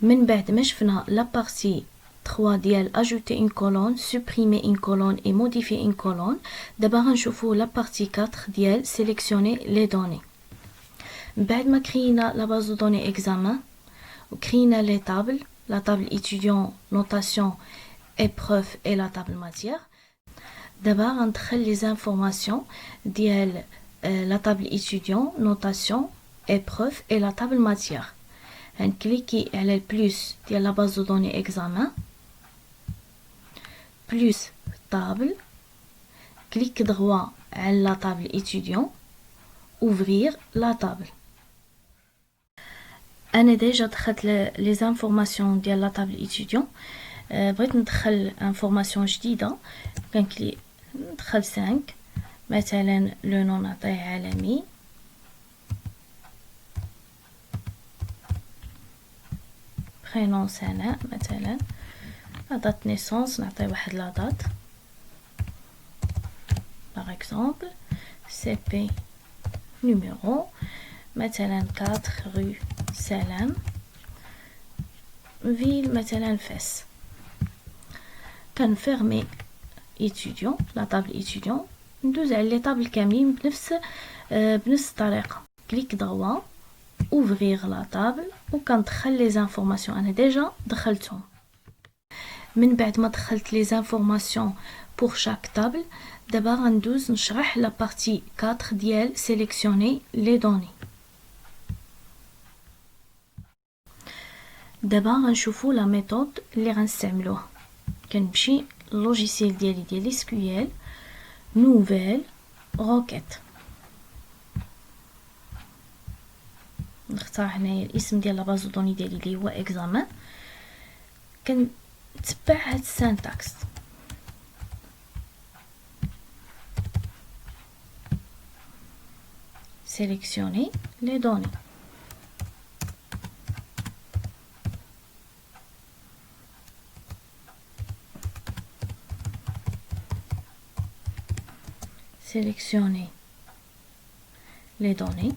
من بعد ما شفنا لا بارتي 3 ديال ajouter une colonne, supprimer une colonne et modifier une colonne, دابا غنشوفو لا بارتي 4 ديال sélectionner les données. بعد ما كرينا لا باز دو دوني اكزامان وكرينا لي طابل، لا طابل étudiant, notation, épreuve et la table matière. دابا غندخل لي زانفورماسيون ديال لا طابل étudiant, notation, épreuve et la table matière. غنكليكي على البلوس ديال لا باز دو دوني اكزامان بلوس طابل، كليك droit على لا طابل étudiant, ouvrir la table. انا ديجا دخلت لي زانفورماسيون ديال لا طابل étudiant. بغيت ندخل انفورماسيون جديده، كنكلي ندخل 5 مثلا لو نون نعطيه عالمي، برينون سناء مثلا، لا دات نيسونس نعطي واحد لا دات باغ اكزومبل، سي بي نيميرو مثلا 4 رو سلام، فيل مثلا فاس. كنفيرمي étudiant لا طابل étudiant، ندوز على لي طابل كاملين بنفس الطريقه، كليك دروا اوفرير لا طابل وكندخل لي زانفورماسيون. انا ديجا دخلتهم. من بعد ما دخلت لي زانفورماسيون بور شاك طابل، دابا غندوز نشرح لا بارتي 4 ديال سيليكسيوني لي دوني. دابا غنشوفو لا ميثود اللي غنستعملوها. كنمشي اللوجيسيال ديالي ديال SQL، نوفيل روكيت، نختار هنايا الاسم ديال لا باز دو دوني ديالي اللي هو اكزامان. كنتبع هاد السانتاكس، sélectionner les données. Sélectionner les données.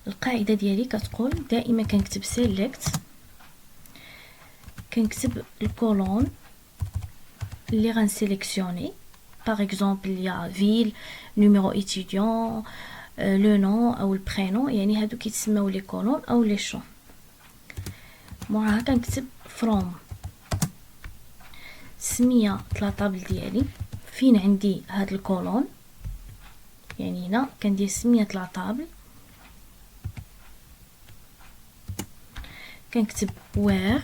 القاعدة ديالي كتقول دائما كنكتب select، كنكتب الكولون اللي غنسيليكسيوني. par exemple il y a ville, numéro étudiant, le nom او البرينون، يعني هادو كيتسماو لي كولون او لي شون. موراها كنكتب from سميه طابل ديالي فين عندي هاد الكولون، يعني هنا كندير سميه طابل، كنكتب where،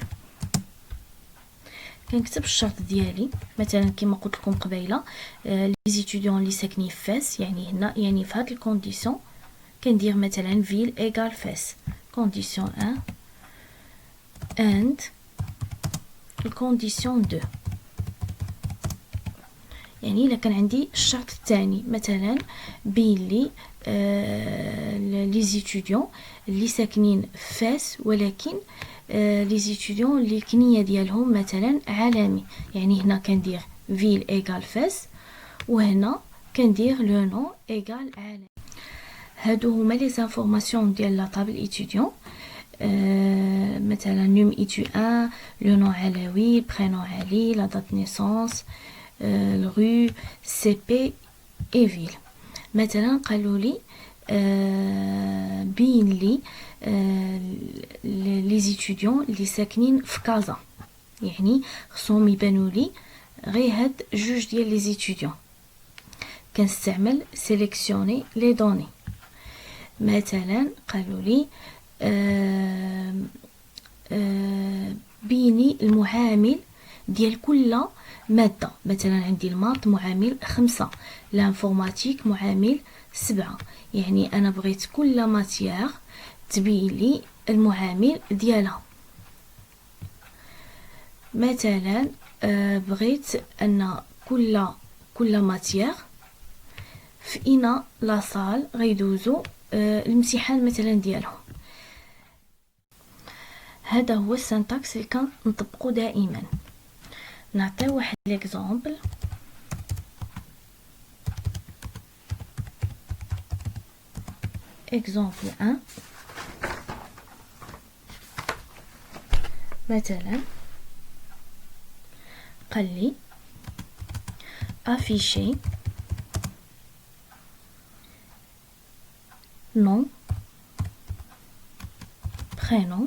كنكتب الشرط ديالي مثلا كما قلت لكم قبيله لي زيتيديون اللي ساكنين في فاس، يعني هنا يعني في هاد الكونديسيون كندير مثلا فيل ايغال فاس. كونديسيون 1 and الكونديسيون 2، يعني الا كان عندي الشرط الثاني مثلا بين لي لي زيتيديون اللي ساكنين في فاس ولكن لي زيتيديون اللي الكنيه ديالهم مثلا عالمي، يعني هنا كندير فيل ايغال فاس وهنا كندير لو نون ايغال عالمي. هادو هما لي زانفورماسيون ديال لا طابل ايتيديون. مثلا نوم ايتو 1، لو نون علوي، برينون علي، لا دات نيسونس، الرو، سي بي اي فيل. مثلا قالوا لي بين لي لي زيتيديون اللي ساكنين في كازا، يعني خصهم يبانوا لي غير هاد جوج ديال لي زيتيديون. كنستعمل سيليكسيوني لي دوني. مثلا قالوا لي بيني المعامل ديال كل ماده، مثلا عندي الماط معامل 5، الانفورماتيك معامل 7، يعني انا بغيت كل ماتيير تبين لي المعامل ديالها. مثلا بغيت ان كل ماتيير في اينا لاصال غيدوزو الامتحان مثلا ديالهم. هذا هو السنتاكس اللي كنطبقو دائما. نعطي واحد ليكزامبل. اكزامبل 1، مثلا قال لي afficher nom prénom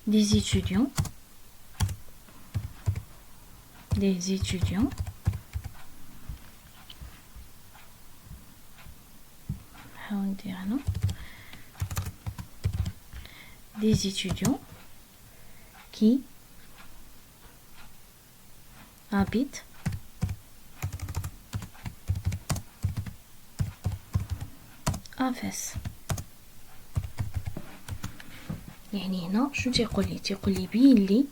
des étudiants des étudiants qui habitent à Fès. يعني هنا شنو تيقول لي بين لي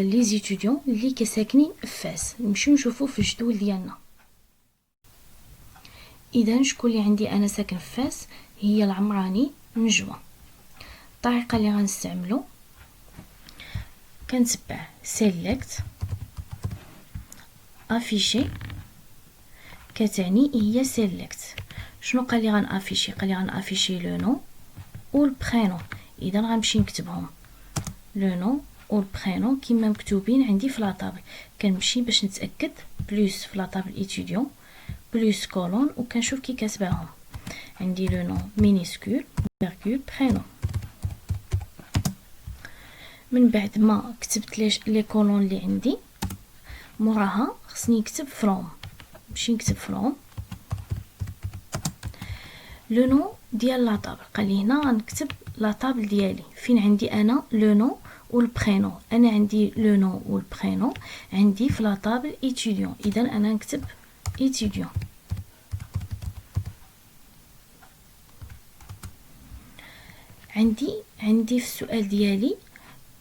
لي زيتوديون اللي كساكنين في فاس. نمشيو نشوفو في الجدول ديالنا. اذا شكون اللي عندي انا ساكن في فاس؟ هي العمراني نجوى. الطريقه اللي غنستعملو كنتبع سيليكت افيشي كتعني هي سيليكت. شنو قال لي غنافيشي؟ قال لي غنافيشي لو نو و البرينو. اذا غنمشي نكتبهم لو نو و البرينو كيما مكتوبين عندي في لاطابل. كنمشي باش نتاكد بلوس في لاطابل ايتيديون بلوس كولون وكنشوف كي كاتباهم. عندي لو نو مينيسكول فيرغول برينو. من بعد ما كتبت لي كولون اللي عندي موراها خصني نكتب فروم. نمشي نكتب فروم لو نو ديال لاطابل. قال لي هنا غنكتب لاطابل ديالي فين عندي انا لو نو و البرينو. انا عندي لو نو و البرينو عندي في لاطابل ايتيديون. اذا انا نكتب ايتيديون. عندي في السؤال ديالي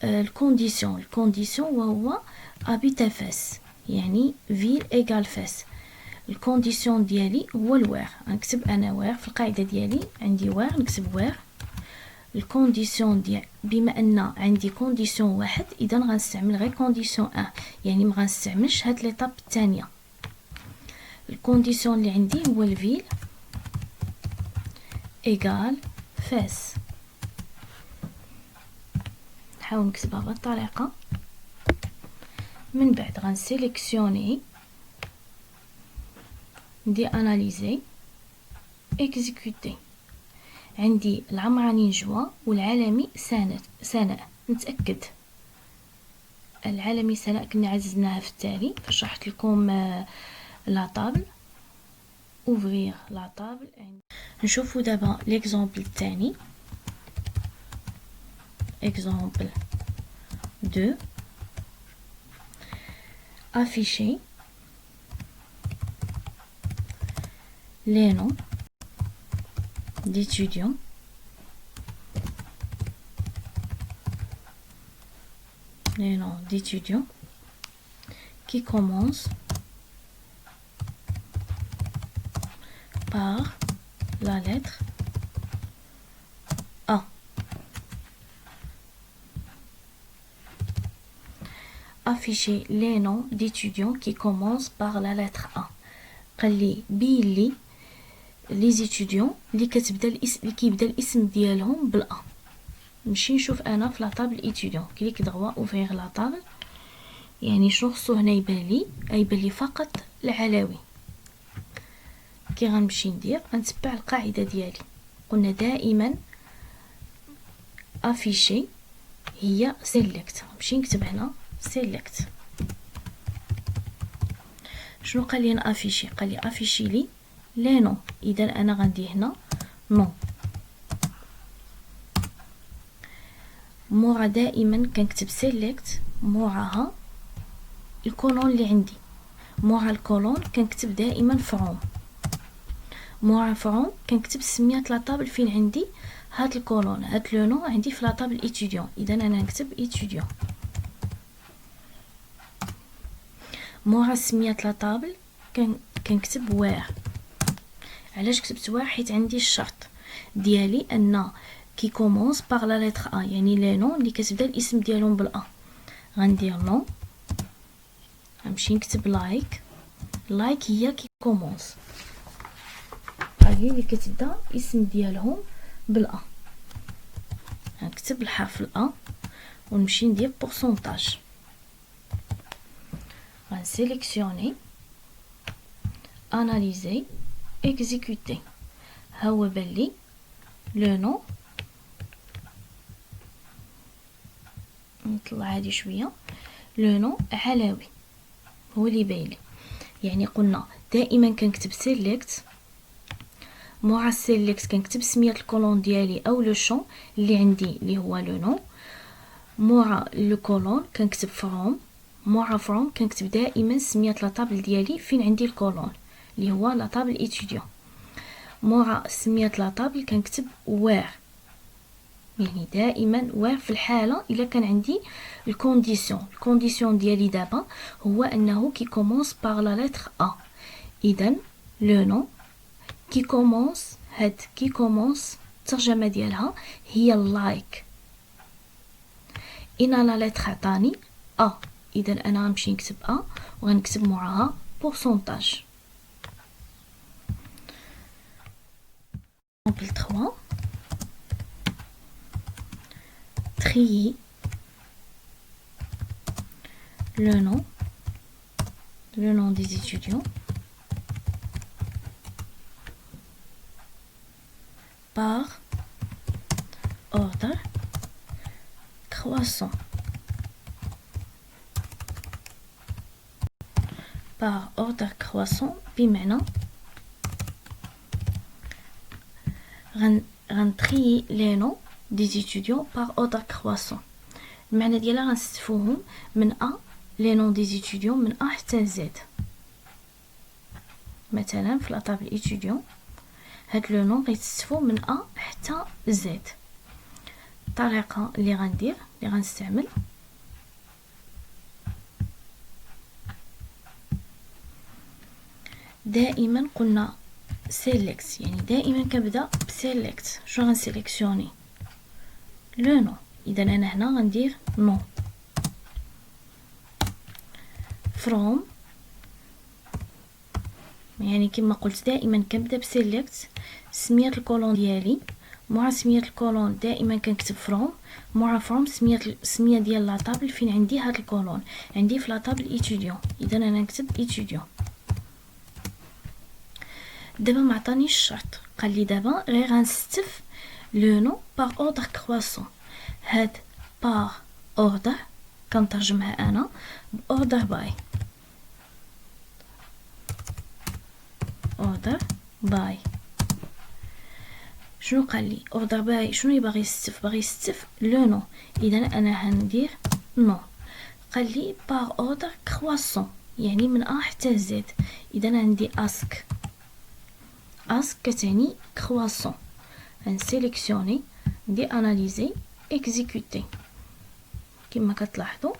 الكونديسيون وهو ابيتا فاس يعني فيل ايغال فاس. الكونديسيون ديالي هو الوير. غنكتب انا وير في القاعده ديالي عندي وير نكتب وير. الكونديسيون ديال بما ان عندي كونديسيون واحد اذا غنستعمل غير كونديسيون 1 يعني ما غنستعملش هاد ليطاب الثانيه. الكونديسيون اللي عندي هو الفيل ايغال فاس. نحاول نكتبها بهذه الطريقه. من بعد غنسيليكسيوني ندير اناليزي اكزيكوتي. عندي العمراني نجوى والعالمي سناء. نتاكد العالمي سناء كنا عززناها في التالي فاش شرحت لكم لاطابل اوفرير لاطابل. نشوفوا دابا ليكزامبل الثاني. اكزامبل 2 afficher les noms d'étudiants qui commencent par la lettre A. Afficher les noms d'étudiants qui commencent par la lettre A. قال لي بين لي لي زيتوديون اللي كيبدا الاسم ديالهم بالا. نمشي نشوف انا في لاطابل ايتيديون كليك دغوا اوفير لاطابل. يعني شنو خصو هنا يبان لي فقط العلوي. كي غنمشي ندير غنتبع القاعده ديالي. قلنا دائما افيشي هي سيليكت. نمشي نكتب هنا سيليكت. شنو قال لي نافيشي؟ قال لي افيشي لي لي نو. اذا انا غندير هنا نو. مورا دائما كنكتب سيليكت موراها الكولون اللي عندي. مورا الكولون كنكتب دائما فروم. مورا فروم كنكتب سميات لاطابل فين عندي هاد الكولون. هاد لو نو عندي في لاطابل ايتيديون اذا انا نكتب ايتيديون. مورا سميات لاطابل كنكتب وير. علاش كتبت وير؟ حيت عندي الشرط ديالي ان كي كومونس باغ لا لتر ا يعني لي نون اللي كتبدا الاسم ديالهم بالا. غندير نو. غنمشي نكتب لايك هي كي كومونس. هذه اللي كتبدا الاسم ديالهم بالأ. نكتب الحرف الأ ونمشي ندير بورسونتاج. غنسيليكسيوني اناليزي اكزيكوتي. ها هو بان لي لو نو، نطلع هادي شويه، لو نو علاوي هو اللي باين لي. يعني قلنا دائما كنكتب سيليكت، مع السيليكت كنكتب سميه الكولون ديالي او لو شون اللي عندي اللي هو لو نو. مع لو كولون كنكتب فروم، مع فروم كنكتب دائما سميه لا طابل ديالي فين عندي الكولون اللي هو لا طابل ايتيديون. مع سميه لا طابل كنكتب وير، يعني دائما وير في الحاله الا كان عندي الكونديسيون ديالي دابا هو انه كي كومونس باغ لا لتر ا. اذا لو نو كي كومونس، هاد كي كومونس الترجمه ديالها هي اللايك. ان لا لتر عطاني ا، اذا انا غنمشي نكتب ا وغنكتب معاها بورسونتاج. exemple 3 trier le nom des étudiants par ordre croissant. Par ordre croissant بمعنى غنتريي لي نو دي étudiants par ordre croissant. المعنى ديالها غنستفوهم من ا لي نو دي étudiants من ا حتى زد. مثلا في لاطابل ايتيديون هاد لو نو غيتستفو من ا حتى زد. الطريقه اللي غنستعمل دائما قلنا سيليكت، يعني دائما كنبدا بسيليكت. شنو غنسيليكسيوني؟ لو نو. اذا انا هنا غندير نو. فروم، يعني كما قلت دائما كنبدا بسيليكت. سميه الكولون ديالي، مع سميه الكولون دائما كنكتب فروم، مع فروم سميه ديال لاطابل فين عندي هاد الكولون، عندي في لاطابل ايتيديون، اذا انا نكتب ايتيديون. دابا ما عطانيش الشرط، قال لي دابا غير غنستف لو نو باغ اوردر كرواسون. هاد باغ اوردر كنترجمها انا باوردر باي. اوردر باي شنو قال لي؟ اوردر باي شنو باغي يستف؟ باغي يستف لو نو، اذا انا هندير نو. قال لي باغ اوردر كرواسون يعني من ا حتى زد، اذا عندي اسك. اسك كتعني كرواسون. غنسيليكسيوني ندير اناليزي اكزيكوتي. كما كتلاحظوا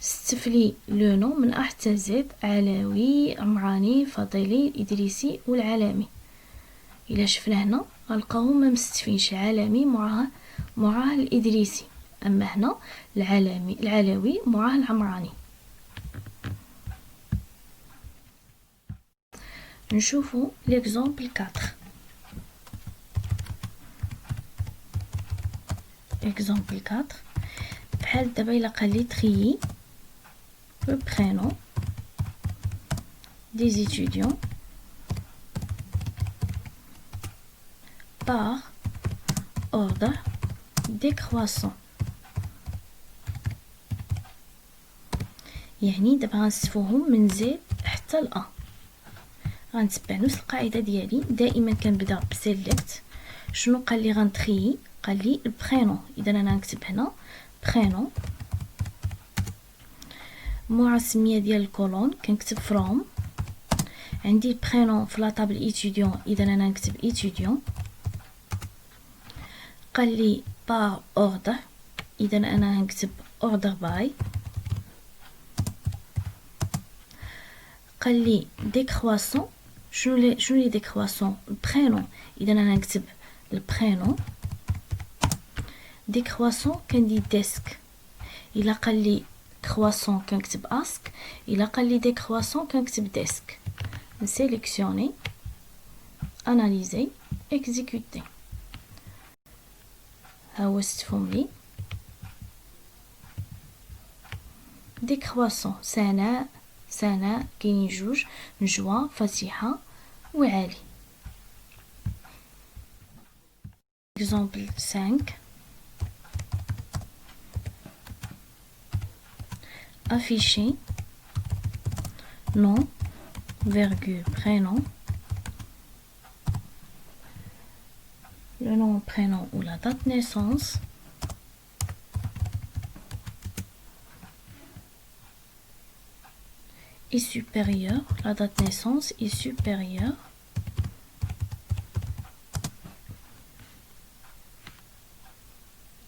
استفلي لو نو من ا حتى زد، علوي، عمراني، فضيلي، ادريسي والعلامي. الا شفنا هنا غنلقاوهم ما مستفينش، علامي معاه الادريسي، اما هنا العلوي معاه العمراني. نشوفوا ليكزامبل 4. اكزامبل 4 بحال دابا الا قال لي تريي le prénom des étudiants par ordre décroissant. يعني دابا غنصفوهم من زد حتى الأ. غنتبع نفس القاعده ديالي، دائما كنبدا بسيليكت. شنو قال لي غنتري؟ قال لي البرينون، اذا انا غنكتب هنا برينون. مع السميه ديال الكولون كنكتب فروم. عندي البرينون في لاطابل ايتيديون، اذا انا نكتب ايتيديون. قال لي باغ اوردر، اذا انا نكتب اوردر باي. قال لي ديكرواسون، شنو لي ديكرواسون؟ البرينون، اذا انا نكتب البرينون. ديكرواسون كندير ديسك. الا قال لي كرواسون كنكتب اسك، الا قال لي ديكرواسون كنكتب ديسك. نسيليكسيوني analyser, exécuter. ها هو استفهم لي décroissant سناء كاينين جوج نجوى فاتحة وعالي. exemple 5 afficher nom virgule prénom, le nom, prénom ou la date de naissance, est supérieur, la date de naissance est supérieure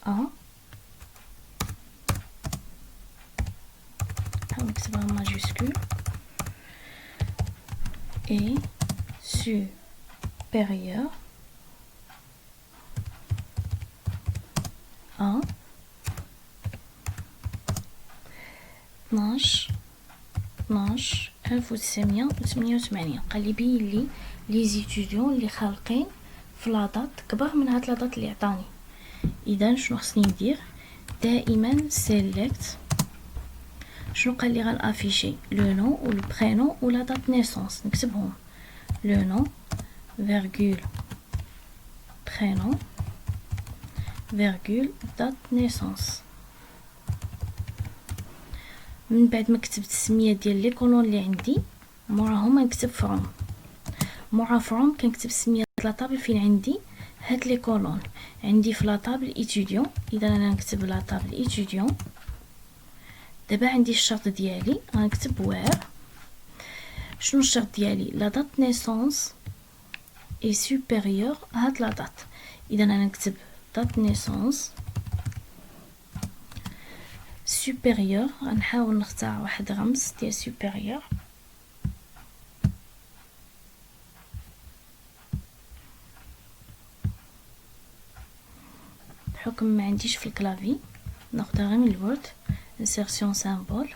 à, avec ce en majuscule, est supérieur à 1988. قال لي بين لي لي زيتيديون اللي خالقين في لاطات كبر من هاد لاطات اللي عطاني. اذا شنو خصني ندير؟ دائما سيليكت. شنو قال لي غنافيشي؟ لو نون و لو برينون و لا دات نيسونس. نكتبهم لو نون فيرغول برينون فيرغول دات نيسونس. من بعد ما كتبت السميه ديال لي كولون اللي عندي موراهم نكتب فروم. مورا فروم كنكتب السميه ديال لاطابل فين عندي هاد لي كولون. عندي في لاطابل ايتيديون، اذا انا نكتب لاطابل ايتيديون. دابا عندي الشرط ديالي غنكتب وير. شنو الشرط ديالي؟ لا دات نيسونس اي سوبيريور هاد لا دات. اذا انا نكتب دات نيسونس supérieur. غنحاول نختار واحد رمز ديال supérieur. بحكم ما عنديش في الكلافي ناخدها غير من الوورد. insertion symbole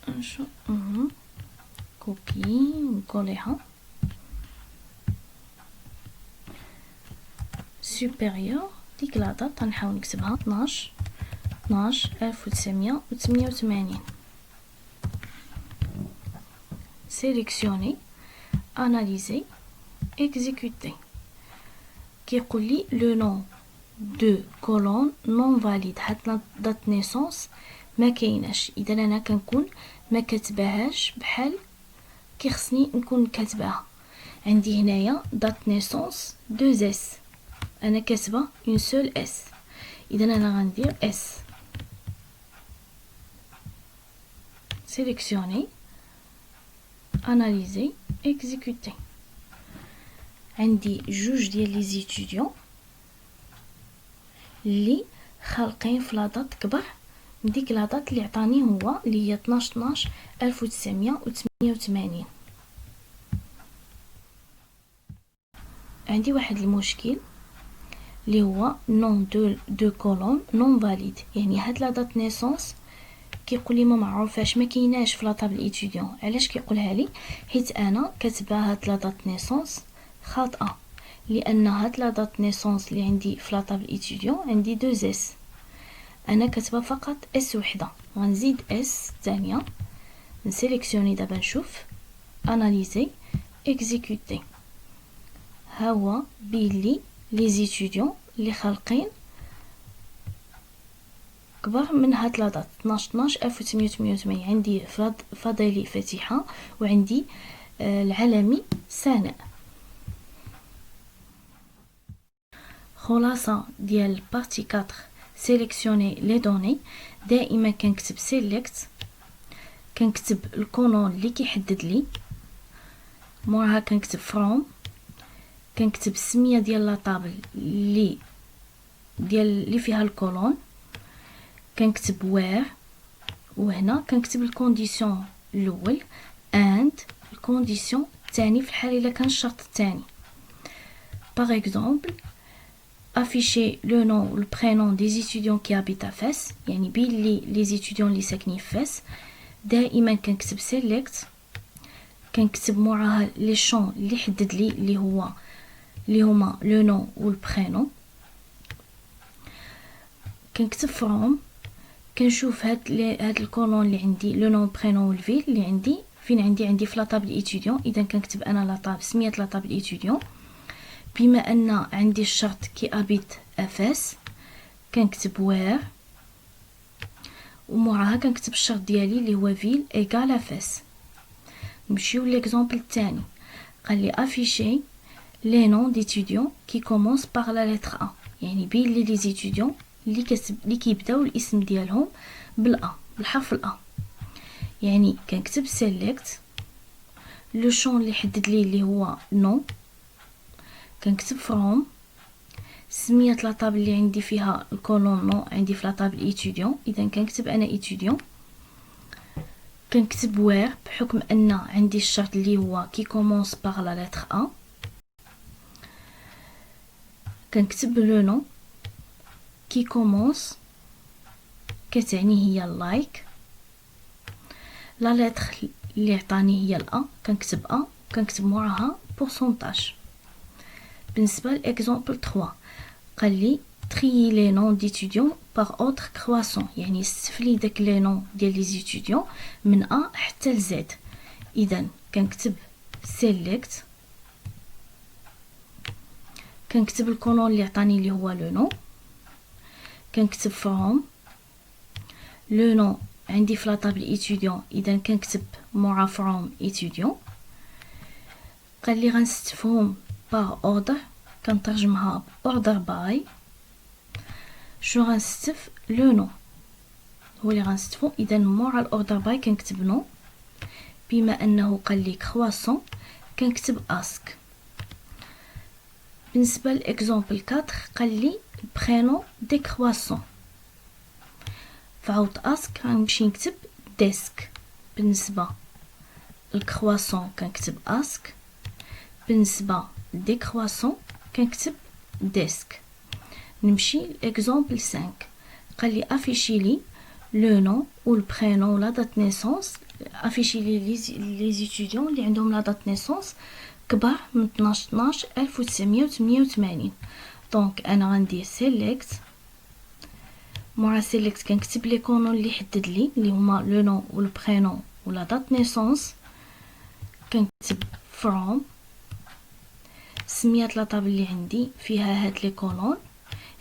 نشوف كوكي نكوليها supérieur. ديك لا دات غنحاول نكتبها 12/1988. sélectionner analyser exécuter. كيقول لي لو نون دو كولون نون فاليد. هاد دات نيسونس ما كايناش. اذا انا كنكون ما كتباهاش بحال كي خصني نكون كاتباها. عندي هنايا دات نيسونس 2 اس، انا كاتبه اون سول اس. اذا انا غندير اس. sélectionner analyser exécuter. عندي جوج ديال لي زيتيديون اللي خالقين في لاطات كبر من ديك لاطات اللي عطاني هو اللي هي 12/12/1988. عندي واحد المشكل اللي هو نون دو كولون نون فاليد. يعني هاد لا دات نيسونس كيقول لي ما معروفاش، ما كايناش في لاطابل ايتيديون. علاش كيقولها لي؟ حيت انا كاتبه هاد لا دات نيسونس خاطئه، لان هاد لا دات نيسونس اللي عندي في لاطابل ايتيديون عندي 2 اس، انا كاتبه فقط اس وحده. غنزيد اس ثانيه. نسيليكسيوني دابا نشوف اناليزي اكزيكوتي. ها هو بيلي لي زيتيديون اللي خالقين كبر من هاد لا دات 12/12/1988. عندي فضيلي فاتحه وعندي العلمي سناء. خلاصه ديال بارتي 4 سيليكسيوني لي دوني. دائما كنكتب سيليكت، كنكتب الكولون اللي كيحدد لي، موراها كنكتب فروم، كنكتب السميه ديال لاطابل اللي فيها الكولون، كنكتب وير، وهنا كنكتب الكونديسيون الاول اند الكونديسيون الثاني في الحاله الا كان الشرط الثاني. باغ اكزومبل afficher le nom ou le prénom des étudiants qui habitent à Fès. يعني بين لي étudiants اللي ساكنين في فاس. دائما كنكتب select كنكتب موراها لي شون اللي حدد لي اللي هما لو نو و البرينو. كنكتب فروم، كنشوف هاد الكولون اللي عندي لو نو برينو و الفيل اللي عندي فين عندي في لاطابل ايتيديون. اذا كنكتب انا لاطابل سمية لاطابل ايتيديون. بما ان عندي الشرط كي ابيت افاس كنكتب وير، وموراها كنكتب الشرط ديالي اللي هو فيل ايغال افاس. نمشيو ليكزامبل الثاني. قال لي افيشي لي نون ديتيديون كي كومونس باغ لا لتر ا، يعني بين لي زيتيديون اللي كيبداو الاسم ديالهم بالا، بالحرف الا. يعني كنكتب سيليكت لو شون اللي حدد لي اللي هو نو، كنكتب فروم سمية لاطابل اللي عندي فيها الكولون نو عندي في لاطابل ايتيديون، اذا كنكتب انا ايتيديون. كنكتب وير بحكم ان عندي الشرط اللي هو كي كومونس باغ لا لتر ا. كنكتب لو نو كي كومونس كتعني هي لايك. لا لتر اللي عطاني هي الأ، كنكتب أ، كنكتب موراها بورسونتاج. بالنسبة لإكزامبل 3 قال لي تريي لي نون ديتيديون باغ اوتر كرواسون، يعني استفلي داك لي نون ديال لي زيتيديون من أ حتى لزد. إذا كنكتب سيليكت، كنكتب الكولون اللي عطاني اللي هو لو نو، كنكتب فروم لو نو عندي في لاطابل ايتيديون، اذا كنكتب مورا فروم ايتيديون. قال لي غنستفهم باغ اوردر، كنترجمها اوردر باي. شنو غنستف؟ لو نو هو اللي غنستفو، اذا مورا الاوردر باي كنكتب نو. بما انه قال لي كرواسون كنكتب اسك. بالنسبه لاكزامبل 4 قال لي برينو دي كرواسون، فعاود اسك غنمشي نكتب ديسك. بالنسبه الكرواسون كنكتب اسك، بالنسبه دي كرواسون كنكتب ديسك. نمشي لاكزامبل 5 قال لي افيشي لي لو نو و البرينو لا دات نيسونس. افيشي لي لي زيتيديون اللي عندهم لا دات نيسونس كبار من 12/12/1988. دونك انا غندير سيليكت، مورا سيليكت كنكتب لي كولون اللي حدد لي اللي هما لو نو و البرينو و لا دات نيسونس. كنكتب فروم سمية لاطابل اللي عندي فيها هاد لي كولون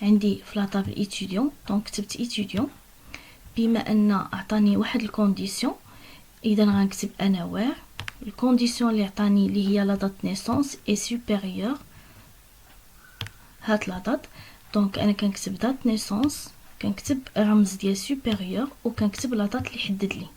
عندي في لاطابل ايتيديون، دونك كتبت ايتيديون. بما ان عطاني واحد الكونديسيون اذا غنكتب انا وير الكونديسيون اللي عطاني اللي هي لا دات نيسونس اي سوبيريور هاد لا دات. دونك انا كنكتب دات نيسونس، كنكتب رمز ديال سوبيريور، وكنكتب لا دات اللي حدد لي.